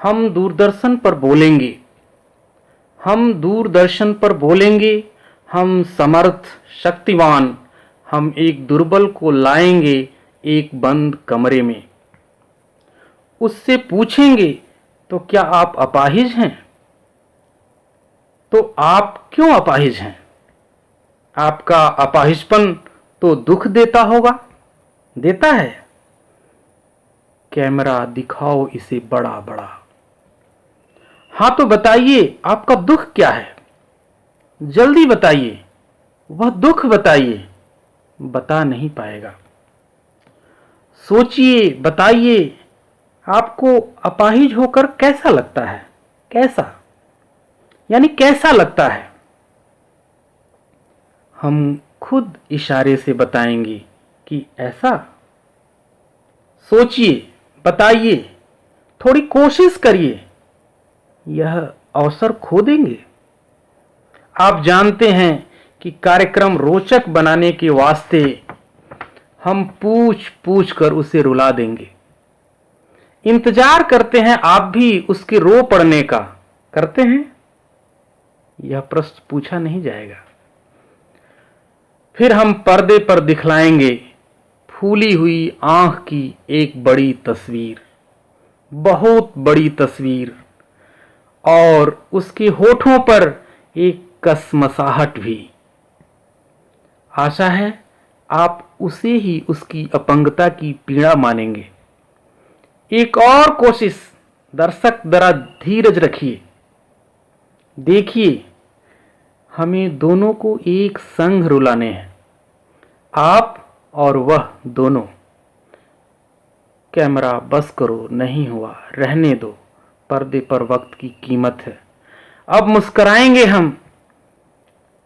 हम दूरदर्शन पर बोलेंगे, हम दूरदर्शन पर बोलेंगे, हम समर्थ शक्तिवान, हम एक दुर्बल को लाएंगे एक बंद कमरे में। उससे पूछेंगे तो क्या आप अपाहिज हैं? तो आप क्यों अपाहिज हैं? आपका अपाहिजपन तो दुख देता होगा, देता है? कैमरा दिखाओ इसे बड़ा बड़ा। हाँ तो बताइए आपका दुख क्या है? जल्दी बताइए, वह दुख बताइए। बता नहीं पाएगा। सोचिए, बताइए, आपको अपाहिज होकर कैसा लगता है? कैसा यानी कैसा लगता है? हम खुद इशारे से बताएंगे कि ऐसा। सोचिए, बताइए, थोड़ी कोशिश करिए। यह अवसर खो देंगे? आप जानते हैं कि कार्यक्रम रोचक बनाने के वास्ते हम पूछ पूछ कर उसे रुला देंगे। इंतजार करते हैं आप भी उसके रो पड़ने का। करते हैं? यह प्रश्न पूछा नहीं जाएगा। फिर हम पर्दे पर दिखलाएंगे फूली हुई आंख की एक बड़ी तस्वीर, बहुत बड़ी तस्वीर, और उसके होठों पर एक कसमसाहट भी। आशा है आप उसे ही उसकी अपंगता की पीड़ा मानेंगे। एक और कोशिश। दर्शक जरा धीरज रखिए। देखिए, हमें दोनों को एक संग रुलाने हैं, आप और वह दोनों। कैमरा बस करो, नहीं हुआ, रहने दो। पर्दे पर वक्त की कीमत है। अब मुस्कराएंगे हम।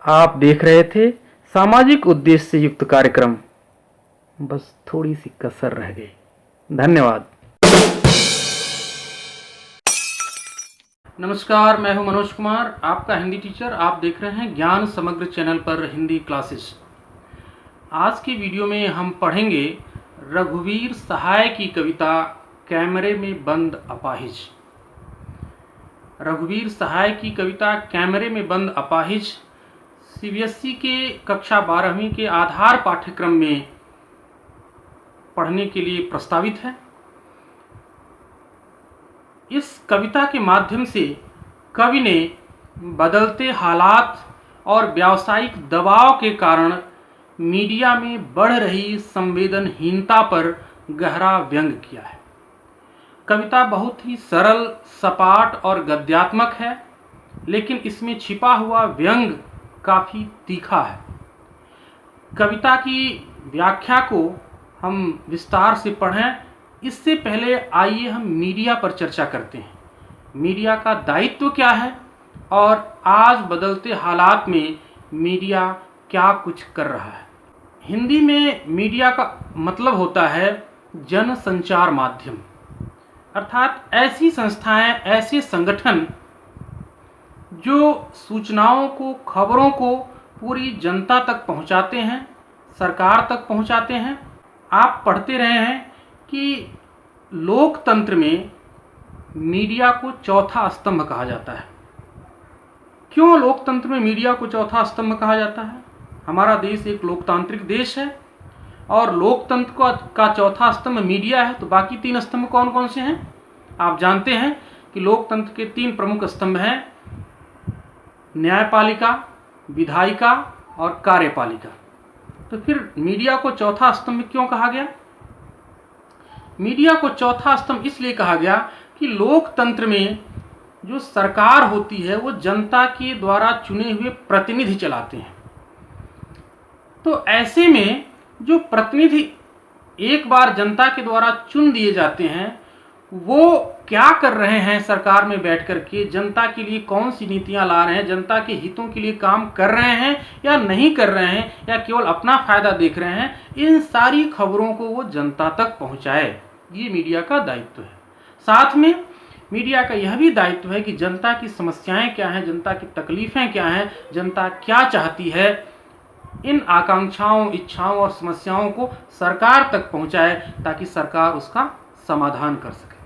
आप देख रहे थे सामाजिक उद्देश्य से युक्त कार्यक्रम। बस थोड़ी सी कसर रह गई। धन्यवाद। नमस्कार, मैं हूं मनोज कुमार, आपका हिंदी टीचर। आप देख रहे हैं ज्ञान समग्र चैनल पर हिंदी क्लासेस। आज की वीडियो में हम पढ़ेंगे रघुवीर सहाय की कविता कैमरे में बंद अपाहिज। रघुवीर सहाय की कविता कैमरे में बंद अपाहिज सीबीएसई के कक्षा 12वीं के आधार पाठ्यक्रम में पढ़ने के लिए प्रस्तावित है। इस कविता के माध्यम से कवि ने बदलते हालात और व्यावसायिक दबाव के कारण मीडिया में बढ़ रही संवेदनहीनता पर गहरा व्यंग किया है। कविता बहुत ही सरल, सपाट और गद्यात्मक है, लेकिन इसमें छिपा हुआ व्यंग काफ़ी तीखा है। कविता की व्याख्या को हम विस्तार से पढ़ें, इससे पहले आइए हम मीडिया पर चर्चा करते हैं। मीडिया का दायित्व क्या है और आज बदलते हालात में मीडिया क्या कुछ कर रहा है। हिंदी में मीडिया का मतलब होता है जन संचार माध्यम, अर्थात ऐसी संस्थाएं, ऐसे संगठन जो सूचनाओं को, खबरों को पूरी जनता तक पहुंचाते हैं, सरकार तक पहुंचाते हैं। आप पढ़ते रहे हैं कि लोकतंत्र में मीडिया को चौथा स्तंभ कहा जाता है। क्यों लोकतंत्र में मीडिया को चौथा स्तंभ कहा जाता है? हमारा देश एक लोकतांत्रिक देश है और लोकतंत्र का चौथा स्तंभ मीडिया है, तो बाकी 3 स्तंभ कौन कौन से हैं? आप जानते हैं कि लोकतंत्र के 3 प्रमुख स्तंभ हैं, न्यायपालिका, विधायिका और कार्यपालिका। तो फिर मीडिया को चौथा स्तंभ क्यों कहा गया? मीडिया को चौथा स्तंभ इसलिए कहा गया कि लोकतंत्र में जो सरकार होती है वो जनता के द्वारा चुने हुए प्रतिनिधि चलाते हैं। तो ऐसे में जो प्रतिनिधि एक बार जनता के द्वारा चुन दिए जाते हैं, वो क्या कर रहे हैं सरकार में बैठ कर के, जनता के लिए कौन सी नीतियां ला रहे हैं, जनता के हितों के लिए काम कर रहे हैं या नहीं कर रहे हैं, या केवल अपना फायदा देख रहे हैं, इन सारी खबरों को वो जनता तक पहुंचाए। ये मीडिया का दायित्व है। साथ में मीडिया का यह भी दायित्व है कि जनता की समस्याएं क्या हैं, जनता की तकलीफें क्या हैं, जनता क्या चाहती है, इन आकांक्षाओं, इच्छाओं और समस्याओं को सरकार तक पहुंचाए ताकि सरकार उसका समाधान कर सके।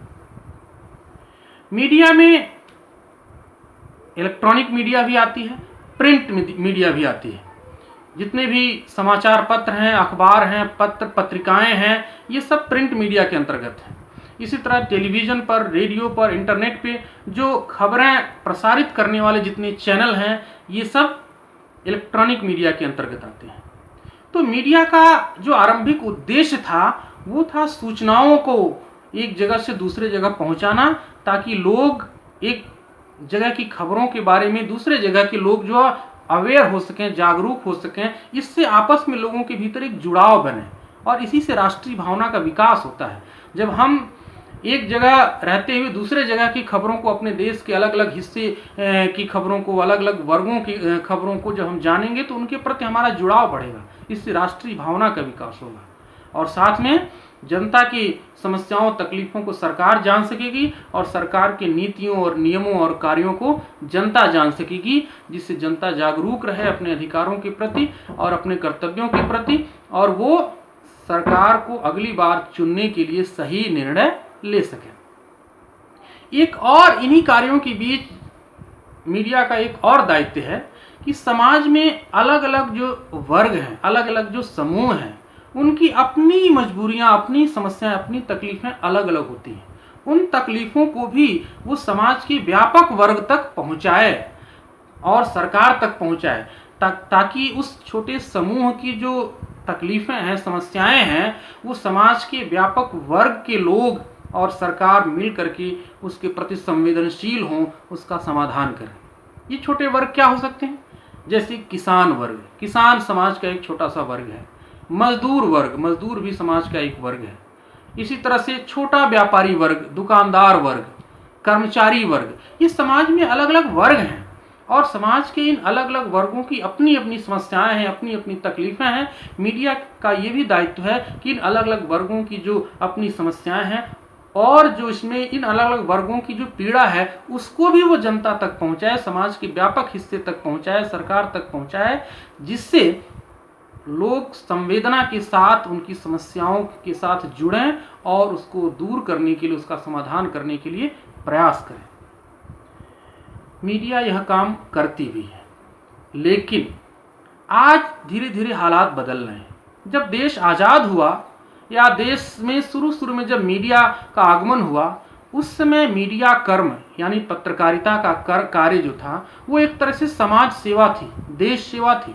मीडिया में इलेक्ट्रॉनिक मीडिया भी आती है, प्रिंट मीडिया भी आती है। जितने भी समाचार पत्र हैं, अखबार हैं, पत्रिकाएं हैं, ये सब प्रिंट मीडिया के अंतर्गत हैं। इसी तरह टेलीविज़न पर, रेडियो पर, इंटरनेट पे जो खबरें प्रसारित करने वाले जितने चैनल हैं, ये सब इलेक्ट्रॉनिक मीडिया के अंतर्गत आते हैं। तो मीडिया का जो आरंभिक उद्देश्य था वो था सूचनाओं को एक जगह से दूसरे जगह पहुंचाना, ताकि लोग एक जगह की खबरों के बारे में दूसरे जगह के लोग जो अवेयर हो सकें, जागरूक हो सकें। इससे आपस में लोगों के भीतर एक जुड़ाव बने और इसी से राष्ट्रीय भावना का विकास होता है। जब हम एक जगह रहते हुए दूसरे जगह की खबरों को, अपने देश के अलग अलग हिस्से की खबरों को, अलग अलग वर्गों की खबरों को जब हम जानेंगे तो उनके प्रति हमारा जुड़ाव बढ़ेगा। इससे राष्ट्रीय भावना का विकास होगा और साथ में जनता की समस्याओं, तकलीफों को सरकार जान सकेगी और सरकार के नीतियों और नियमों और कार्यों को जनता जान सकेगी, जिससे जनता जागरूक रहे अपने अधिकारों के प्रति और अपने कर्तव्यों के प्रति, और वो सरकार को अगली बार चुनने के लिए सही निर्णय ले सके। एक और इन्हीं कार्यों के बीच मीडिया का एक और दायित्व है कि समाज में अलग अलग जो वर्ग हैं, अलग अलग जो समूह हैं, उनकी अपनी मजबूरियां, अपनी समस्याएं, अपनी तकलीफें अलग अलग होती हैं। उन तकलीफों को भी वो समाज के व्यापक वर्ग तक पहुंचाए और सरकार तक पहुंचाए, ताकि उस छोटे समूह की जो तकलीफें हैं, समस्याएं हैं, वो समाज के व्यापक वर्ग के लोग और सरकार मिल करके उसके प्रति संवेदनशील हों, उसका समाधान करें। ये छोटे वर्ग क्या हो सकते हैं? जैसे किसान वर्ग, किसान समाज का एक छोटा सा वर्ग है। मजदूर वर्ग, मजदूर भी समाज का एक वर्ग है। इसी तरह से छोटा व्यापारी वर्ग, दुकानदार वर्ग, कर्मचारी वर्ग, ये समाज में अलग अलग वर्ग हैं और समाज के इन अलग अलग वर्गों की अपनी अपनी समस्याएं हैं, अपनी अपनी तकलीफें हैं। मीडिया का ये भी दायित्व है कि इन अलग अलग वर्गों की जो अपनी समस्याएं हैं और जो इसमें इन अलग अलग वर्गों की जो पीड़ा है उसको भी वो जनता तक पहुंचाए, समाज के व्यापक हिस्से तक पहुंचाए, सरकार तक पहुंचाए, जिससे लोग संवेदना के साथ उनकी समस्याओं के साथ जुड़ें और उसको दूर करने के लिए, उसका समाधान करने के लिए प्रयास करें। मीडिया यह काम करती भी है, लेकिन आज धीरे धीरे हालात बदल रहे हैं। जब देश आज़ाद हुआ या देश में शुरू में जब मीडिया का आगमन हुआ, उस समय मीडिया कर्म यानी पत्रकारिता का कार्य जो था वो एक तरह से समाज सेवा थी, देश सेवा थी।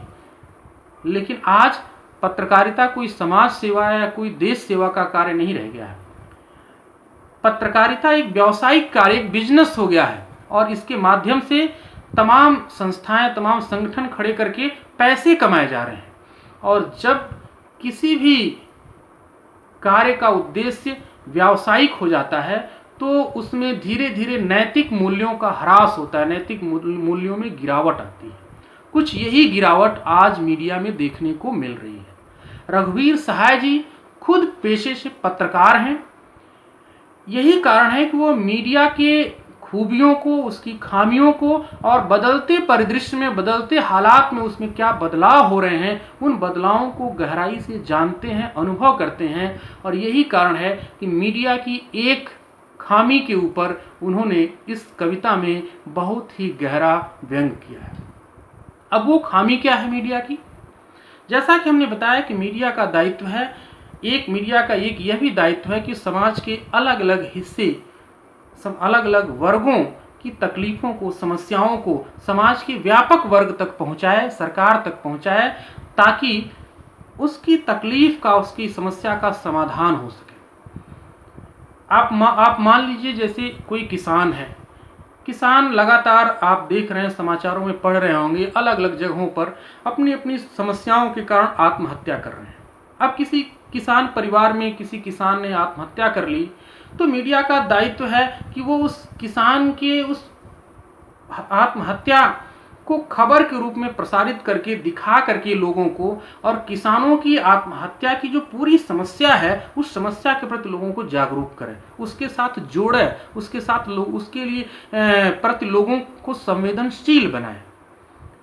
लेकिन आज पत्रकारिता कोई समाज सेवा या कोई देश सेवा का कार्य नहीं रह गया है। पत्रकारिता एक व्यावसायिक कार्य, एक बिजनेस हो गया है और इसके माध्यम से तमाम संस्थाएं, तमाम संगठन खड़े करके पैसे कमाए जा रहे हैं। और जब किसी भी कार्य का उद्देश्य व्यावसायिक हो जाता है तो उसमें धीरे धीरे नैतिक मूल्यों का ह्रास होता है, नैतिक मूल्यों में गिरावट आती है। कुछ यही गिरावट आज मीडिया में देखने को मिल रही है। रघुवीर सहाय जी खुद पेशे से पत्रकार हैं। यही कारण है कि वो मीडिया के खूबियों को, उसकी खामियों को और बदलते परिदृश्य में, बदलते हालात में उसमें क्या बदलाव हो रहे हैं, उन बदलावों को गहराई से जानते हैं, अनुभव करते हैं। और यही कारण है कि मीडिया की एक खामी के ऊपर उन्होंने इस कविता में बहुत ही गहरा व्यंग किया है। अब वो खामी क्या है मीडिया की? जैसा कि हमने बताया कि मीडिया का दायित्व है, मीडिया का एक यह भी दायित्व है कि समाज के अलग अलग हिस्से, अलग अलग वर्गों की तकलीफों को, समस्याओं को समाज के व्यापक वर्ग तक पहुंचाए, सरकार तक पहुंचाए, ताकि उसकी तकलीफ का, उसकी समस्या का समाधान हो सके। आप मान लीजिए जैसे कोई किसान है। किसान लगातार आप देख रहे हैं, समाचारों में पढ़ रहे होंगे, अलग अलग जगहों पर अपनी अपनी समस्याओं के कारण आत्महत्या कर रहे हैं। अब किसी किसान परिवार में किसी किसान ने आत्महत्या कर ली तो मीडिया का दायित्व है कि वो उस किसान के उस आत्महत्या को खबर के रूप में प्रसारित करके, दिखा करके लोगों को, और किसानों की आत्महत्या की जो पूरी समस्या है उस समस्या के प्रति लोगों को जागरूक करें, उसके साथ जोड़े, उसके साथ उसके लिए प्रति लोगों को संवेदनशील बनाए।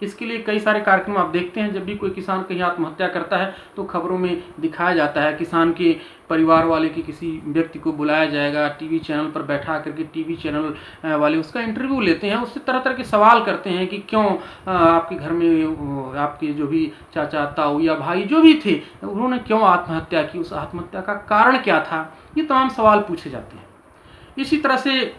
इसके लिए कई सारे कार्यक्रम आप देखते हैं। जब भी कोई किसान कहीं आत्महत्या करता है तो खबरों में दिखाया जाता है किसान के परिवार वाले के किसी व्यक्ति को बुलाया जाएगा, टीवी चैनल पर बैठा करके टीवी चैनल वाले उसका इंटरव्यू लेते हैं, उससे तरह तरह के सवाल करते हैं कि क्यों आपके घर में आपके जो भी चाचा, ताऊ या भाई जो भी थे, उन्होंने क्यों आत्महत्या की, उस आत्महत्या का कारण क्या था, ये तमाम सवाल पूछे जाते हैं। इसी तरह से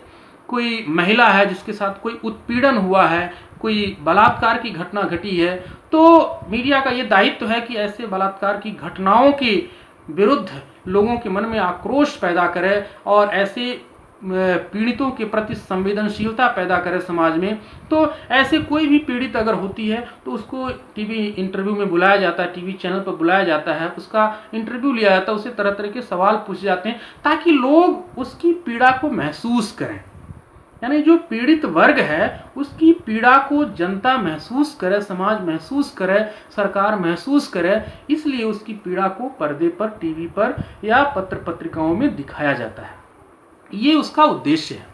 कोई महिला है जिसके साथ कोई उत्पीड़न हुआ है, कोई बलात्कार की घटना घटी है, तो मीडिया का ये दायित्व है कि ऐसे बलात्कार की घटनाओं के विरुद्ध लोगों के मन में आक्रोश पैदा करे और ऐसे पीड़ितों के प्रति संवेदनशीलता पैदा करे समाज में। तो ऐसे कोई भी पीड़ित अगर होती है तो उसको टीवी इंटरव्यू में बुलाया जाता है, टीवी चैनल पर बुलाया जाता है, उसका इंटरव्यू लिया जाता है, उससे तरह तरह के सवाल पूछे जाते हैं ताकि लोग उसकी पीड़ा को महसूस करें। यानी जो पीड़ित वर्ग है उसकी पीड़ा को जनता महसूस करे, समाज महसूस करे, सरकार महसूस करे, इसलिए उसकी पीड़ा को पर्दे पर, टीवी पर या पत्र पत्रिकाओं में दिखाया जाता है। ये उसका उद्देश्य है।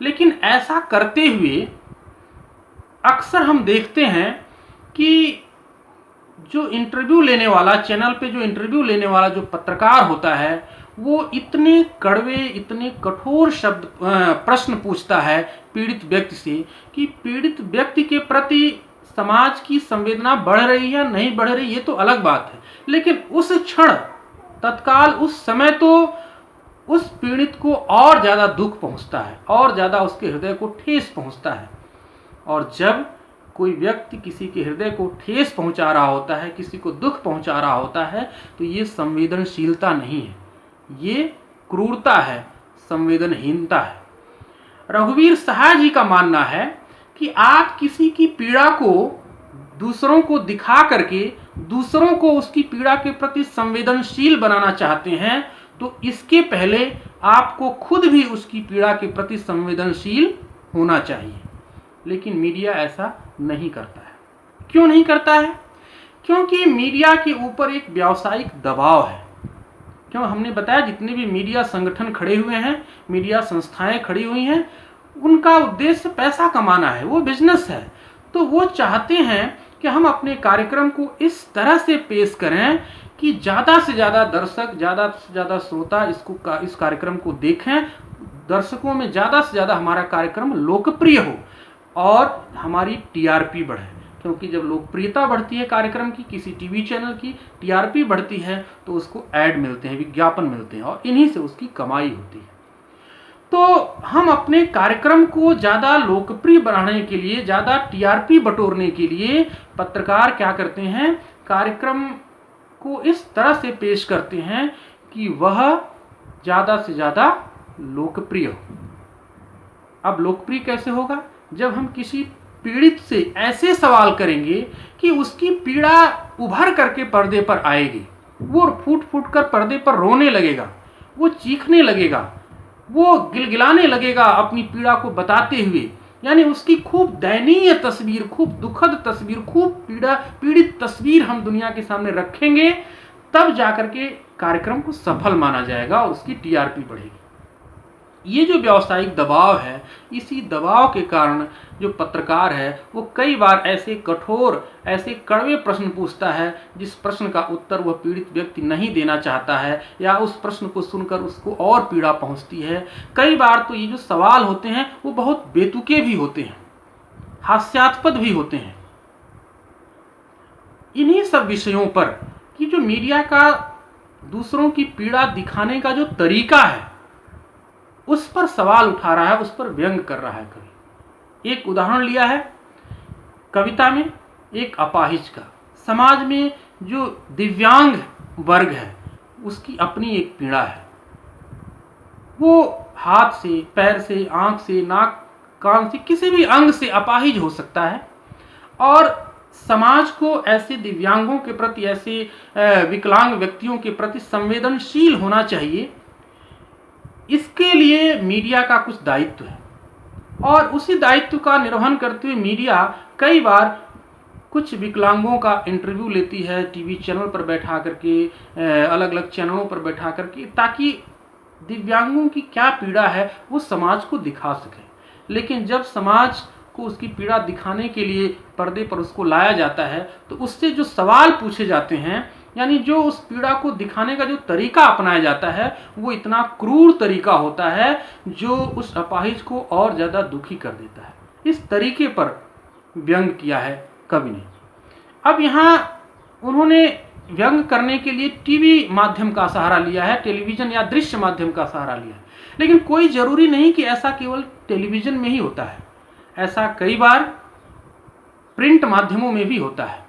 लेकिन ऐसा करते हुए अक्सर हम देखते हैं कि जो इंटरव्यू लेने वाला, चैनल पे जो इंटरव्यू लेने वाला जो पत्रकार होता है, वो इतने कड़वे, इतने कठोर शब्द प्रश्न पूछता है पीड़ित व्यक्ति से कि पीड़ित व्यक्ति के प्रति समाज की संवेदना बढ़ रही है नहीं बढ़ रही, ये तो अलग बात है, लेकिन उस क्षण, तत्काल, उस समय तो उस पीड़ित को और ज़्यादा दुख पहुंचता है, और ज़्यादा उसके हृदय को ठेस पहुंचता है। और जब कोई व्यक्ति किसी के हृदय को ठेस पहुंचा रहा होता है, किसी को दुख पहुंचा रहा होता है, तो ये संवेदनशीलता नहीं है, ये क्रूरता है, संवेदनहीनता है। रघुवीर सहाय जी का मानना है कि आप किसी की पीड़ा को दूसरों को दिखा करके दूसरों को उसकी पीड़ा के प्रति संवेदनशील बनाना चाहते हैं, तो इसके पहले आपको खुद भी उसकी पीड़ा के प्रति संवेदनशील होना चाहिए। लेकिन मीडिया ऐसा नहीं करता है। क्यों नहीं करता है? क्योंकि मीडिया के ऊपर एक व्यावसायिक दबाव है। क्यों? हमने बताया जितने भी मीडिया संगठन खड़े हुए हैं, मीडिया संस्थाएं खड़ी हुई हैं, उनका उद्देश्य पैसा कमाना है, वो बिजनेस है। तो वो चाहते हैं कि हम अपने कार्यक्रम को इस तरह से पेश करें कि ज़्यादा से ज़्यादा दर्शक, ज़्यादा से ज़्यादा श्रोता इस कार्यक्रम को देखें, दर्शकों में ज़्यादा से ज़्यादा हमारा कार्यक्रम लोकप्रिय हो और हमारी टीआरपी बढ़े। क्योंकि जब लोकप्रियता बढ़ती है कार्यक्रम की, किसी टीवी चैनल की टीआरपी बढ़ती है, तो उसको ऐड मिलते हैं, विज्ञापन मिलते हैं, और इन्हीं से उसकी कमाई होती है। तो हम अपने कार्यक्रम को ज़्यादा लोकप्रिय बनाने के लिए, ज़्यादा टीआरपी बटोरने के लिए पत्रकार क्या करते हैं, कार्यक्रम को इस तरह से पेश करते हैं कि वह ज़्यादा से ज़्यादा लोकप्रिय हो। अब लोकप्रिय कैसे होगा? जब हम किसी पीड़ित से ऐसे सवाल करेंगे कि उसकी पीड़ा उभर करके पर्दे पर आएगी, वो फूट फूट कर पर्दे पर रोने लगेगा, वो चीखने लगेगा, वो गिलगिलाने लगेगा अपनी पीड़ा को बताते हुए। यानी उसकी खूब दयनीय तस्वीर, खूब दुखद तस्वीर, खूब पीड़ित तस्वीर हम दुनिया के सामने रखेंगे, तब जाकर के कार्यक्रम को सफल माना जाएगा और उसकी टीआरपी बढ़ेगी। ये जो व्यावसायिक दबाव है, इसी दबाव के कारण जो पत्रकार है वो कई बार ऐसे कठोर, ऐसे कड़वे प्रश्न पूछता है जिस प्रश्न का उत्तर वह पीड़ित व्यक्ति नहीं देना चाहता है, या उस प्रश्न को सुनकर उसको और पीड़ा पहुंचती है। कई बार तो ये जो सवाल होते हैं वो बहुत बेतुके भी होते हैं, हास्यास्पद भी होते हैं। इन्हीं सब विषयों पर कि जो मीडिया का दूसरों की पीड़ा दिखाने का जो तरीका है, उस पर सवाल उठा रहा है, उस पर व्यंग कर रहा है। कवि एक उदाहरण लिया है कविता में, एक अपाहिज का। समाज में जो दिव्यांग वर्ग है उसकी अपनी एक पीड़ा है। वो हाथ से, पैर से, आंख से, नाक, कान से, किसी भी अंग से अपाहिज हो सकता है, और समाज को ऐसे दिव्यांगों के प्रति, ऐसे विकलांग व्यक्तियों के प्रति संवेदनशील होना चाहिए। इसके लिए मीडिया का कुछ दायित्व है, और उसी दायित्व का निर्वहन करते हुए मीडिया कई बार कुछ विकलांगों का इंटरव्यू लेती है टीवी चैनल पर बैठा करके, अलग अलग चैनलों पर बैठा करके, ताकि दिव्यांगों की क्या पीड़ा है वो समाज को दिखा सके। लेकिन जब समाज को उसकी पीड़ा दिखाने के लिए पर्दे पर उसको लाया जाता है, तो उससे जो सवाल पूछे जाते हैं यानी जो उस पीड़ा को दिखाने का जो तरीका अपनाया जाता है वो इतना क्रूर तरीका होता है जो उस अपाहिज को और ज़्यादा दुखी कर देता है। इस तरीके पर व्यंग किया है कवि ने। अब यहाँ उन्होंने व्यंग करने के लिए टीवी माध्यम का सहारा लिया है, टेलीविज़न या दृश्य माध्यम का सहारा लिया है। लेकिन कोई ज़रूरी नहीं कि ऐसा केवल टेलीविज़न में ही होता है, ऐसा कई बार प्रिंट माध्यमों में भी होता है।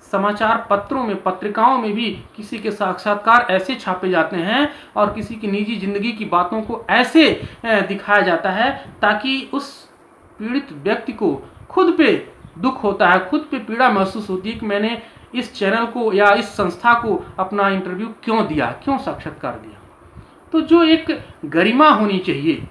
समाचार पत्रों में, पत्रिकाओं में भी किसी के साक्षात्कार ऐसे छापे जाते हैं और किसी की निजी जिंदगी की बातों को ऐसे दिखाया जाता है ताकि उस पीड़ित व्यक्ति को खुद पे दुख होता है, खुद पे पीड़ा महसूस होती है कि मैंने इस चैनल को या इस संस्था को अपना इंटरव्यू क्यों दिया, क्यों साक्षात्कार दिया। तो जो एक गरिमा होनी चाहिए,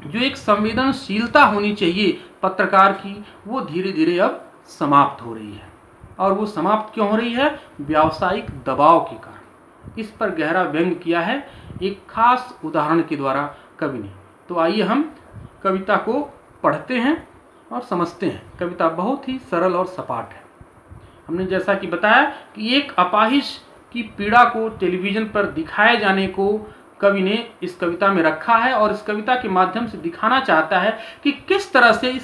जो एक संवेदनशीलता होनी चाहिए पत्रकार की, वो धीरे धीरे अब समाप्त हो रही है। और वो समाप्त क्यों हो रही है? व्यावसायिक दबाव के कारण। इस पर गहरा व्यंग किया है एक खास उदाहरण के द्वारा कवि ने। तो आइए हम कविता को पढ़ते हैं और समझते हैं। कविता बहुत ही सरल और सपाट है। हमने जैसा कि बताया कि एक अपाहिज की पीड़ा को टेलीविज़न पर दिखाए जाने को कवि ने इस कविता में रखा है और इस कविता के माध्यम से दिखाना चाहता है कि किस तरह से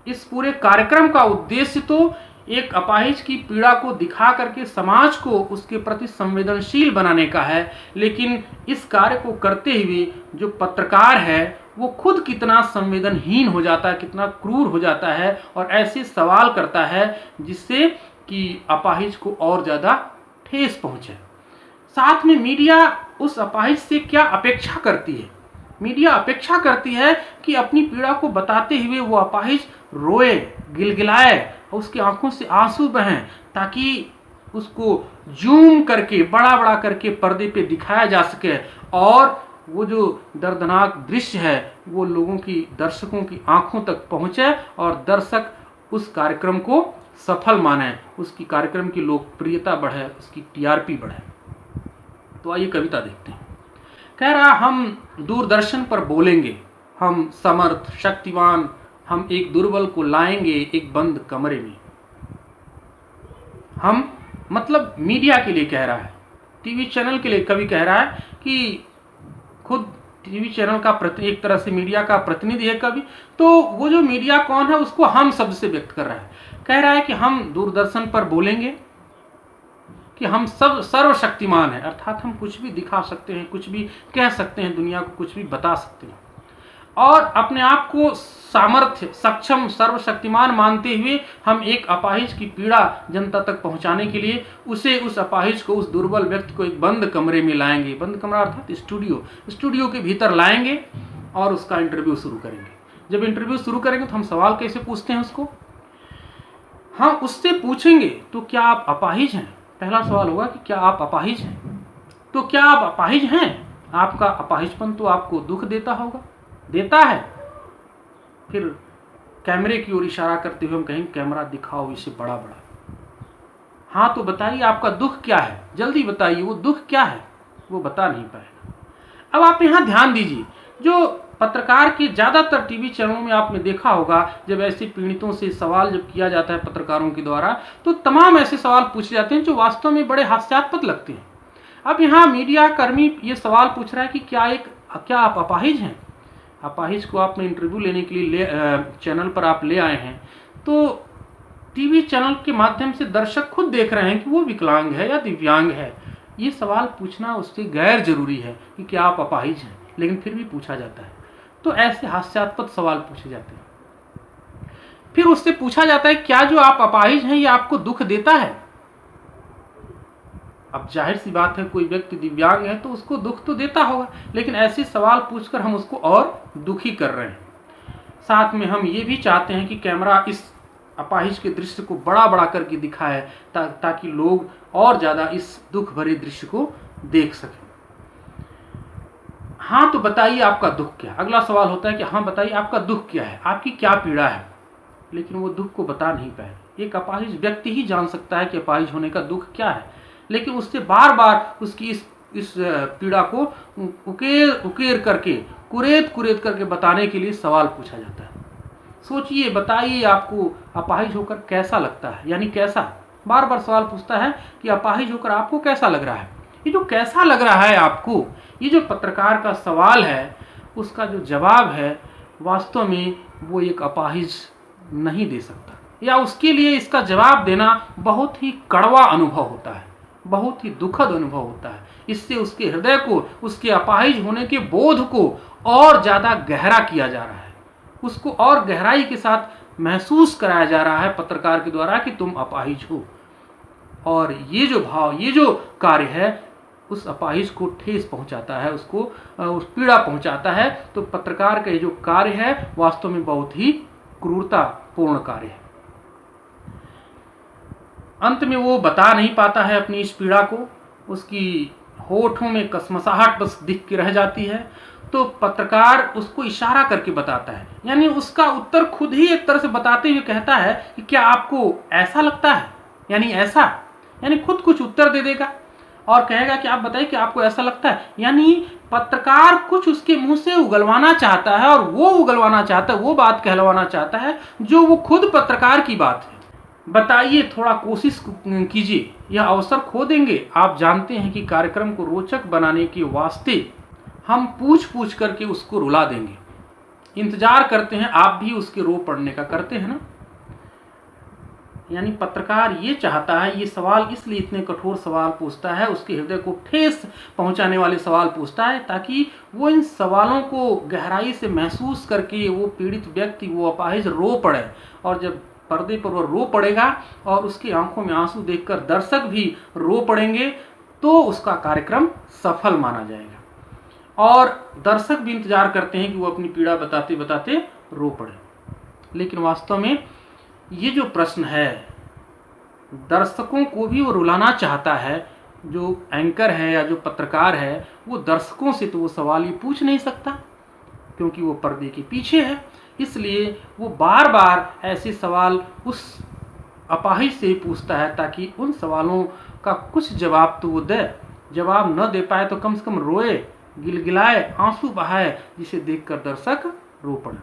इस पूरे कार्यक्रम का उद्देश्य तो एक अपाहिज की पीड़ा को दिखा करके समाज को उसके प्रति संवेदनशील बनाने का है, लेकिन इस कार्य को करते हुए जो पत्रकार है वो खुद कितना संवेदनहीन हो जाता है, कितना क्रूर हो जाता है और ऐसे सवाल करता है जिससे कि अपाहिज को और ज़्यादा ठेस पहुँचे। साथ में मीडिया उस अपाहिज से क्या अपेक्षा करती है? मीडिया अपेक्षा करती है कि अपनी पीड़ा को बताते हुए वो अपाहिज रोए, गिलगिलाए और उसकी आंखों से आंसू बहें ताकि उसको जूम करके, बड़ा बड़ा करके पर्दे पे दिखाया जा सके और वो जो दर्दनाक दृश्य है वो लोगों की, दर्शकों की आंखों तक पहुंचे और दर्शक उस कार्यक्रम को सफल माने, उसकी कार्यक्रम की लोकप्रियता बढ़े, उसकी टीआरपी बढ़े। तो आइए कविता देखते हैं। कह रहा, हम दूरदर्शन पर बोलेंगे, हम समर्थ शक्तिवान, हम एक दुर्बल को लाएंगे एक बंद कमरे में। हम मतलब मीडिया के लिए कह रहा है, टीवी चैनल के लिए कवि कह रहा है कि खुद टीवी चैनल का एक तरह से मीडिया का प्रतिनिधि है कवि। तो वो जो मीडिया कौन है उसको हम शब्द से व्यक्त कर रहा है। कह रहा है कि हम दूरदर्शन पर बोलेंगे कि हम सब सर्वशक्तिमान हैं, अर्थात हम कुछ भी दिखा सकते हैं, कुछ भी कह सकते हैं, दुनिया को कुछ भी बता सकते हैं और अपने आप को सामर्थ्य, सक्षम, सर्वशक्तिमान मानते हुए हम एक अपाहिज की पीड़ा जनता तक पहुंचाने के लिए उस अपाहिज को, उस दुर्बल व्यक्ति को एक बंद कमरे में लाएंगे। बंद कमरा अर्थात स्टूडियो के भीतर लाएंगे और उसका इंटरव्यू शुरू करेंगे। जब इंटरव्यू शुरू करेंगे तो हम सवाल कैसे पूछते हैं उसको? हम उससे पूछेंगे तो क्या आप अपाहिज हैं? पहला सवाल होगा कि क्या आप अपाहिज हैं? तो क्या आप अपाहिज हैं? आपका अपाहिजपन तो आपको दुख देता होगा, देता है। फिर कैमरे की ओर इशारा करते हुए हम कहेंगे कैमरा दिखाओ इसे बड़ा बड़ा। हाँ तो बताइए आपका दुख क्या है, जल्दी बताइए वो दुख क्या है। वो बता नहीं पाएगा। अब आप यहाँ ध्यान दीजिए, जो पत्रकार के ज़्यादातर टीवी चैनलों में आपने देखा होगा जब ऐसे पीड़ितों से सवाल जब किया जाता है पत्रकारों के द्वारा तो तमाम ऐसे सवाल पूछे जाते हैं जो वास्तव में बड़े हास्यास्पद लगते हैं। अब यहाँ मीडिया कर्मी ये सवाल पूछ रहा है कि क्या आप अपाहिज हैं? अपाहिज को आपने इंटरव्यू लेने के लिए चैनल पर आप ले आए हैं, तो टीवी चैनल के माध्यम से दर्शक खुद देख रहे हैं कि वो विकलांग है या दिव्यांग है। ये सवाल पूछना उससे गैर जरूरी है कि क्या आप अपाहिज हैं, लेकिन फिर भी पूछा जाता है। तो ऐसे हास्यास्पद सवाल पूछे जाते हैं। फिर उससे पूछा जाता है क्या जो आप अपाहिज हैं ये आपको दुख देता है? अब जाहिर सी बात है कोई व्यक्ति दिव्यांग है तो उसको दुख तो देता होगा, लेकिन ऐसे सवाल पूछकर हम उसको और दुखी कर रहे हैं। साथ में हम ये भी चाहते हैं कि कैमरा इस अपाहिज के दृश्य को बड़ा बड़ा करके दिखाए ताकि लोग और ज़्यादा इस दुख भरे दृश्य को देख सकें। हाँ तो बताइए आपका दुख क्या? अगला सवाल होता है कि हाँ बताइए आपका दुख क्या है, आपकी क्या पीड़ा है? लेकिन वो दुख को बता नहीं पाए। एक अपाहिज व्यक्ति ही जान सकता है कि अपाहिज होने का दुख क्या है, लेकिन उससे बार बार उसकी इस पीड़ा को उकेर करके, कुरेद करके बताने के लिए सवाल पूछा जाता है। सोचिए, बताइए आपको अपाहिज होकर कैसा लगता है, यानी कैसा? बार बार सवाल पूछता है कि अपाहिज होकर आपको कैसा लग रहा है। ये जो कैसा लग रहा है आपको, ये जो पत्रकार का सवाल है, उसका जो जवाब है वास्तव में वो एक अपाहिज नहीं दे सकता, या उसके लिए इसका जवाब देना बहुत ही कड़वा अनुभव होता है, बहुत ही दुखद अनुभव होता है। इससे उसके हृदय को, उसके अपाहिज होने के बोध को और ज़्यादा गहरा किया जा रहा है, उसको और गहराई के साथ महसूस कराया जा रहा है पत्रकार के द्वारा कि तुम अपाहिज हो। और ये जो भाव, ये जो कार्य है, उस अपाहिज को ठेस पहुंचाता है, उसको उस पीड़ा पहुंचाता है। तो पत्रकार का ये जो कार्य है वास्तव में बहुत ही क्रूरतापूर्ण कार्य है। अंत में वो बता नहीं पाता है अपनी इस पीड़ा को, उसकी होठों में कसमसाहट बस दिख के रह जाती है। तो पत्रकार उसको इशारा करके बताता है, यानी उसका उत्तर खुद ही एक तरह से बताते हुए कहता है कि क्या आपको ऐसा लगता है, यानी ऐसा, यानी खुद कुछ उत्तर दे देगा और कहेगा कि आप बताइए कि आपको ऐसा लगता है। यानी पत्रकार कुछ उसके मुंह से उगलवाना चाहता है, और वो उगलवाना चाहता है, वो बात कहलवाना चाहता है जो वो खुद पत्रकार की बात है। बताइए, थोड़ा कोशिश कीजिए, यह अवसर खो देंगे। आप जानते हैं कि कार्यक्रम को रोचक बनाने के वास्ते हम पूछ पूछ करके उसको रुला देंगे। इंतजार करते हैं, आप भी उसके रो पड़ने का करते हैं ना। यानी पत्रकार ये चाहता है, ये सवाल इसलिए इतने कठोर सवाल पूछता है, उसके हृदय को ठेस पहुंचाने वाले सवाल पूछता है, ताकि वो इन सवालों को गहराई से महसूस करके वो पीड़ित व्यक्ति, वो अपाहिज रो पड़े। और जब पर्दे पर वो रो पड़ेगा और उसकी आंखों में आंसू देखकर दर्शक भी रो पड़ेंगे, तो उसका कार्यक्रम सफल माना जाएगा। और दर्शक भी इंतजार करते हैं कि वो अपनी पीड़ा बताते बताते रो पड़े। लेकिन वास्तव में ये जो प्रश्न है, दर्शकों को भी वो रुलाना चाहता है। जो एंकर है या जो पत्रकार है, वो दर्शकों से तो वो सवाल ये पूछ नहीं सकता, क्योंकि वो पर्दे के पीछे है। इसलिए वो बार बार ऐसे सवाल उस अपाहिज से ही पूछता है, ताकि उन सवालों का कुछ जवाब तो वो दे। जवाब न दे पाए तो कम से कम रोए, गिलगिलाए, आंसू बहाए, जिसे देखकर दर्शक रो पड़े।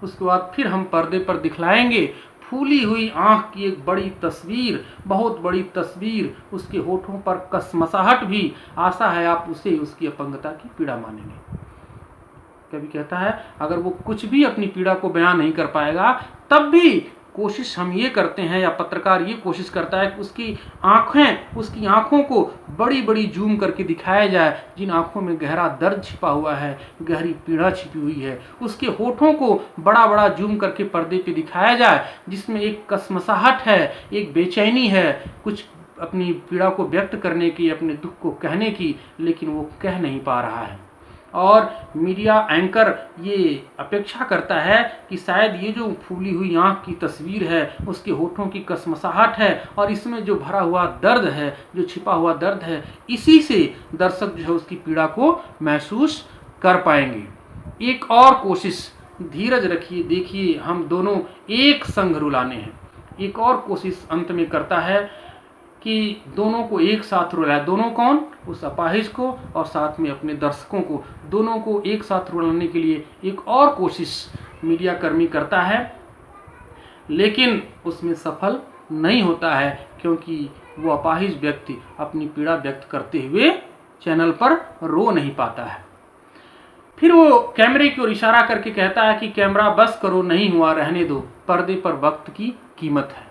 उसके बाद फिर हम पर्दे पर दिखलाएंगे फूली हुई आंख की एक बड़ी तस्वीर, बहुत बड़ी तस्वीर, उसके होठों पर कसमसाहट भी। आशा है आप उसे उसकी अपंगता की पीड़ा मानेंगे। कभी कहता है, अगर वो कुछ भी अपनी पीड़ा को बयान नहीं कर पाएगा, तब भी कोशिश हम ये करते हैं, या पत्रकार ये कोशिश करता है कि उसकी आंखों को बड़ी बड़ी जूम करके दिखाया जाए, जिन आंखों में गहरा दर्द छिपा हुआ है, गहरी पीड़ा छिपी हुई है। उसके होठों को बड़ा बड़ा जूम करके पर्दे पे दिखाया जाए, जिसमें एक कसमसाहट है, एक बेचैनी है, कुछ अपनी पीड़ा को व्यक्त करने की, अपने दुख को कहने की, लेकिन वो कह नहीं पा रहा है। और मीडिया एंकर ये अपेक्षा करता है कि शायद ये जो फूली हुई आंख की तस्वीर है, उसके होठों की कसमसाहट है, और इसमें जो भरा हुआ दर्द है, जो छिपा हुआ दर्द है, इसी से दर्शक जो है उसकी पीड़ा को महसूस कर पाएंगे। एक और कोशिश, धीरज रखिए, देखिए हम दोनों एक संग रुलाने हैं। एक और कोशिश अंत में करता है कि दोनों को एक साथ रुलाए। दोनों कौन? उस अपाहिज को और साथ में अपने दर्शकों को, दोनों को एक साथ रुलाने के लिए एक और कोशिश मीडिया कर्मी करता है, लेकिन उसमें सफल नहीं होता है, क्योंकि वो अपाहिज व्यक्ति अपनी पीड़ा व्यक्त करते हुए चैनल पर रो नहीं पाता है। फिर वो कैमरे की ओर इशारा करके कहता है कि कैमरा बस करो, नहीं हुआ, रहने दो, पर्दे पर वक्त की कीमत है।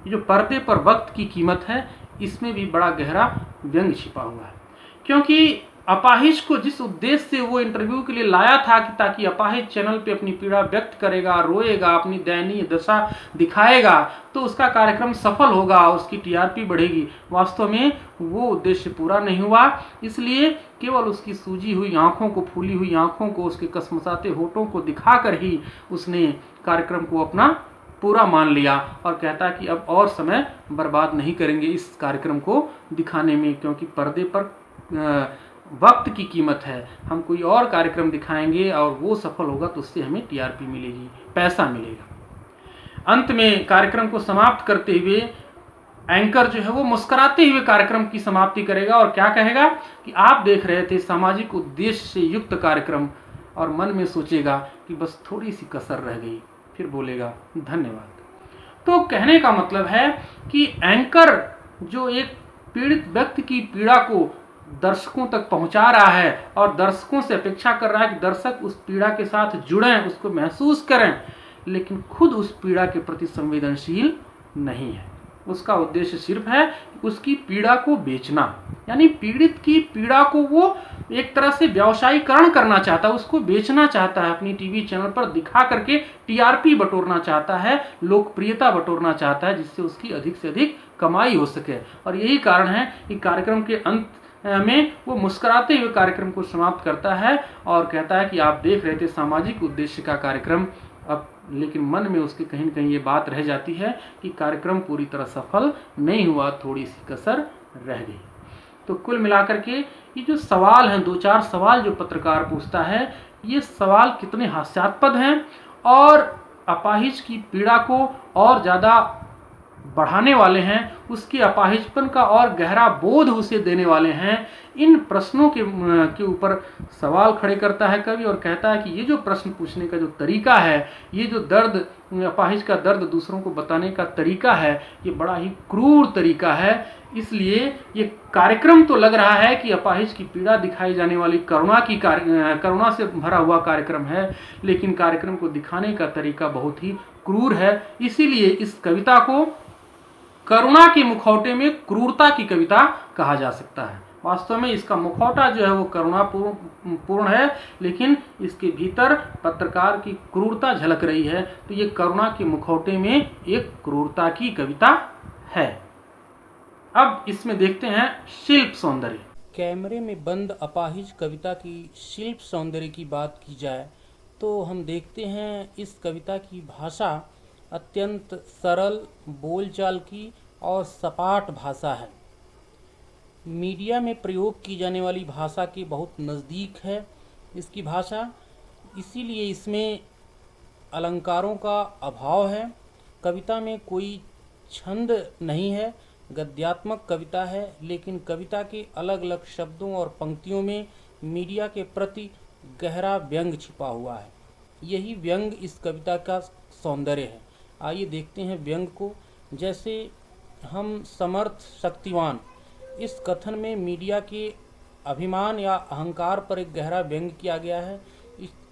जो पर्दे पर वक्त की कीमत है, इसमें भी बड़ा गहरा व्यंग छिपा हुआ है। क्योंकि अपाहिज को जिस उद्देश्य से वो इंटरव्यू के लिए लाया था कि ताकि अपाहिज चैनल पे अपनी पीड़ा व्यक्त करेगा, रोएगा, अपनी दयनीय दशा दिखाएगा, तो उसका कार्यक्रम सफल होगा, उसकी टीआरपी बढ़ेगी। वास्तव में वो उद्देश्य पूरा नहीं हुआ। इसलिए केवल उसकी सूजी हुई आंखों को, फूली हुई आंखों को, उसके कसमसाते होठों को दिखाकर ही उसने कार्यक्रम को अपना पूरा मान लिया, और कहता कि अब और समय बर्बाद नहीं करेंगे इस कार्यक्रम को दिखाने में, क्योंकि पर्दे पर वक्त की कीमत है। हम कोई और कार्यक्रम दिखाएंगे और वो सफल होगा तो उससे हमें टीआरपी मिलेगी, पैसा मिलेगा। अंत में कार्यक्रम को समाप्त करते हुए एंकर जो है वो मुस्कुराते हुए कार्यक्रम की समाप्ति करेगा और क्या कहेगा कि आप देख रहे थे सामाजिक उद्देश्य से युक्त कार्यक्रम, और मन में सोचेगा कि बस थोड़ी सी कसर रह गई। फिर बोलेगा धन्यवाद। तो कहने का मतलब है कि एंकर जो एक पीड़ित व्यक्ति की पीड़ा को दर्शकों तक पहुंचा रहा है और दर्शकों से अपेक्षा कर रहा है कि दर्शक उस पीड़ा के साथ जुड़ें, उसको महसूस करें, लेकिन खुद उस पीड़ा के प्रति संवेदनशील नहीं है। उसका उद्देश्य सिर्फ है उसकी पीड़ा को बेचना, यानी पीड़ित की पीड़ा को वो एक तरह से व्यवसायीकरण करना चाहता है, उसको बेचना चाहता है, अपनी टीवी चैनल पर दिखा करके टीआरपी बटोरना चाहता है, लोकप्रियता बटोरना चाहता है, जिससे उसकी अधिक से अधिक कमाई हो सके। और यही कारण है कि कार्यक्रम के अंत में वो मुस्कुराते हुए कार्यक्रम को समाप्त करता है और कहता है कि आप देख रहे थे सामाजिक उद्देश्य का कार्यक्रम, अब लेकिन मन में उसके कहीं न कहीं ये बात रह जाती है कि कार्यक्रम पूरी तरह सफल नहीं हुआ, थोड़ी सी कसर रह गई। तो कुल मिलाकर के ये जो सवाल हैं, 2-4 सवाल जो पत्रकार पूछता है, ये सवाल कितने हास्यास्पद हैं और अपाहिज की पीड़ा को और ज़्यादा बढ़ाने वाले हैं, उसके अपाहिजपन का और गहरा बोध उसे देने वाले हैं। इन प्रश्नों के ऊपर सवाल खड़े करता है कवि और कहता है कि ये जो प्रश्न पूछने का जो तरीका है, ये जो दर्द, अपाहिज का दर्द दूसरों को बताने का तरीका है, ये बड़ा ही क्रूर तरीका है। इसलिए ये कार्यक्रम तो लग रहा है कि अपाहिज की पीड़ा दिखाई जाने वाली करुणा से भरा हुआ कार्यक्रम है, लेकिन कार्यक्रम को दिखाने का तरीका बहुत ही क्रूर है। इसीलिए इस कविता को करुणा के मुखौटे में क्रूरता की कविता कहा जा सकता है। वास्तव में इसका मुखौटा जो है वो करुणापूर्ण है, लेकिन इसके भीतर पत्रकार की क्रूरता झलक रही है, तो ये करुणा के मुखौटे में एक क्रूरता की कविता है। अब इसमें देखते हैं शिल्प सौंदर्य। कैमरे में बंद अपाहिज कविता की शिल्प सौंदर्य की बात की जाए तो हम देखते हैं इस कविता की भाषा अत्यंत सरल, बोलचाल की और सपाट भाषा है। मीडिया में प्रयोग की जाने वाली भाषा के बहुत नज़दीक है इसकी भाषा, इसीलिए इसमें अलंकारों का अभाव है। कविता में कोई छंद नहीं है, गद्यात्मक कविता है, लेकिन कविता के अलग अलग शब्दों और पंक्तियों में मीडिया के प्रति गहरा व्यंग छिपा हुआ है। यही व्यंग इस कविता का सौंदर्य है। आइए देखते हैं व्यंग को। जैसे हम समर्थ शक्तिवान, इस कथन में मीडिया के अभिमान या अहंकार पर एक गहरा व्यंग किया गया है।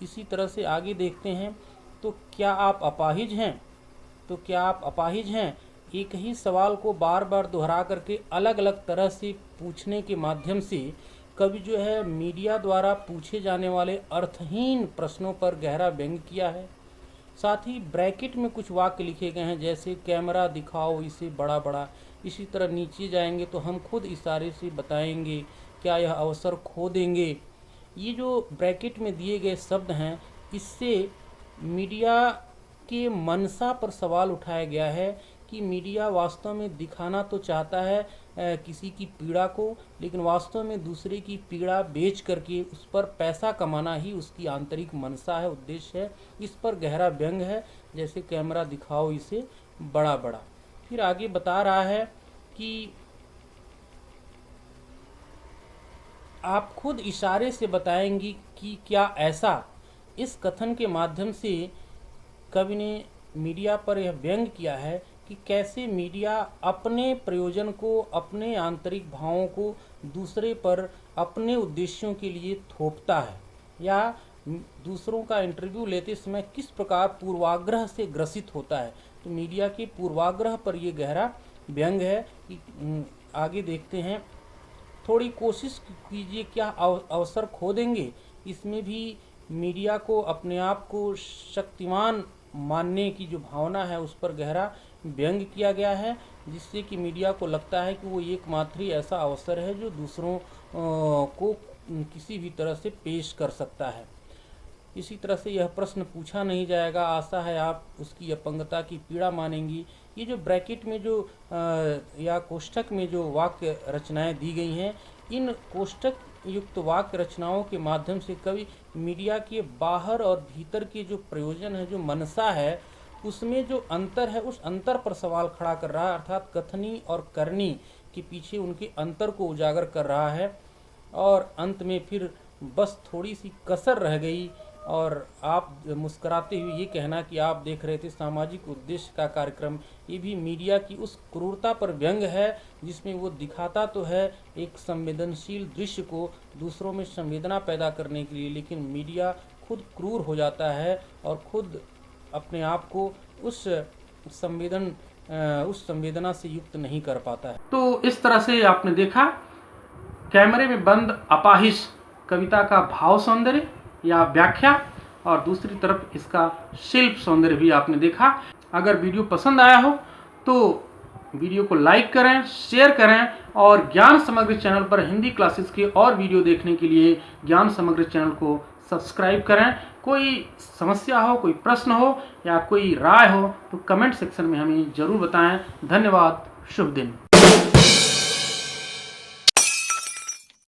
इसी तरह से आगे देखते हैं, तो क्या आप अपाहिज हैं, तो क्या आप अपाहिज हैं, एक ही सवाल को बार बार दोहरा करके अलग अलग तरह से पूछने के माध्यम से कवि जो है मीडिया द्वारा पूछे जाने वाले अर्थहीन प्रश्नों पर गहरा व्यंग किया है। साथ ही ब्रैकेट में कुछ वाक्य लिखे गए हैं, जैसे कैमरा दिखाओ इसे बड़ा बड़ा। इसी तरह नीचे जाएंगे तो हम खुद इशारे से बताएंगे, क्या यह अवसर खो देंगे। ये जो ब्रैकेट में दिए गए शब्द हैं, इससे मीडिया के मंशा पर सवाल उठाया गया है कि मीडिया वास्तव में दिखाना तो चाहता है किसी की पीड़ा को, लेकिन वास्तव में दूसरे की पीड़ा बेच करके उस पर पैसा कमाना ही उसकी आंतरिक मंशा है, उद्देश्य है। इस पर गहरा व्यंग है, जैसे कैमरा दिखाओ इसे बड़ा बड़ा। फिर आगे बता रहा है कि आप खुद इशारे से बताएंगी कि क्या ऐसा। इस कथन के माध्यम से कवि ने मीडिया पर यह व्यंग किया है कि कैसे मीडिया अपने प्रयोजन को, अपने आंतरिक भावों को दूसरे पर अपने उद्देश्यों के लिए थोपता है, या दूसरों का इंटरव्यू लेते समय किस प्रकार पूर्वाग्रह से ग्रसित होता है। तो मीडिया के पूर्वाग्रह पर यह गहरा व्यंग है कि आगे देखते हैं, थोड़ी कोशिश कीजिए, क्या अवसर खो देंगे। इसमें भी मीडिया को अपने आप को शक्तिमान मानने की जो भावना है उस पर गहरा व्यंग किया गया है, जिससे कि मीडिया को लगता है कि वो एकमात्र ही ऐसा अवसर है जो दूसरों को किसी भी तरह से पेश कर सकता है। इसी तरह से यह प्रश्न पूछा नहीं जाएगा, आशा है आप उसकी अपंगता की पीड़ा मानेंगी। ये जो ब्रैकेट में जो या कोष्ठक में जो वाक्य रचनाएं दी गई हैं, इन कोष्ठक युक्त वाक्य रचनाओं के माध्यम से कवि मीडिया के बाहर और भीतर के जो प्रयोजन है, जो मनसा है, उसमें जो अंतर है, उस अंतर पर सवाल खड़ा कर रहा है, अर्थात कथनी और करनी के पीछे उनके अंतर को उजागर कर रहा है। और अंत में फिर बस थोड़ी सी कसर रह गई और आप मुस्कुराते हुए ये कहना कि आप देख रहे थे सामाजिक उद्देश्य का कार्यक्रम, ये भी मीडिया की उस क्रूरता पर व्यंग है जिसमें वो दिखाता तो है एक संवेदनशील दृश्य को दूसरों में संवेदना पैदा करने के लिए, लेकिन मीडिया खुद क्रूर हो जाता है और खुद अपने आप को उस संवेदना से युक्त नहीं कर पाता है। तो इस तरह से आपने देखा कैमरे में बंद अपाहिज कविता का भाव सौंदर्य या व्याख्या, और दूसरी तरफ इसका शिल्प सौंदर्य भी आपने देखा। अगर वीडियो पसंद आया हो तो वीडियो को लाइक करें, शेयर करें, और ज्ञान समग्र चैनल पर हिंदी क्लासेस के और वीडियो देखने के लिए ज्ञान समग्र चैनल को सब्सक्राइब करें। कोई समस्या हो, कोई प्रश्न हो या कोई राय हो तो कमेंट सेक्शन में हमें ज़रूर बताएं। धन्यवाद। शुभ दिन।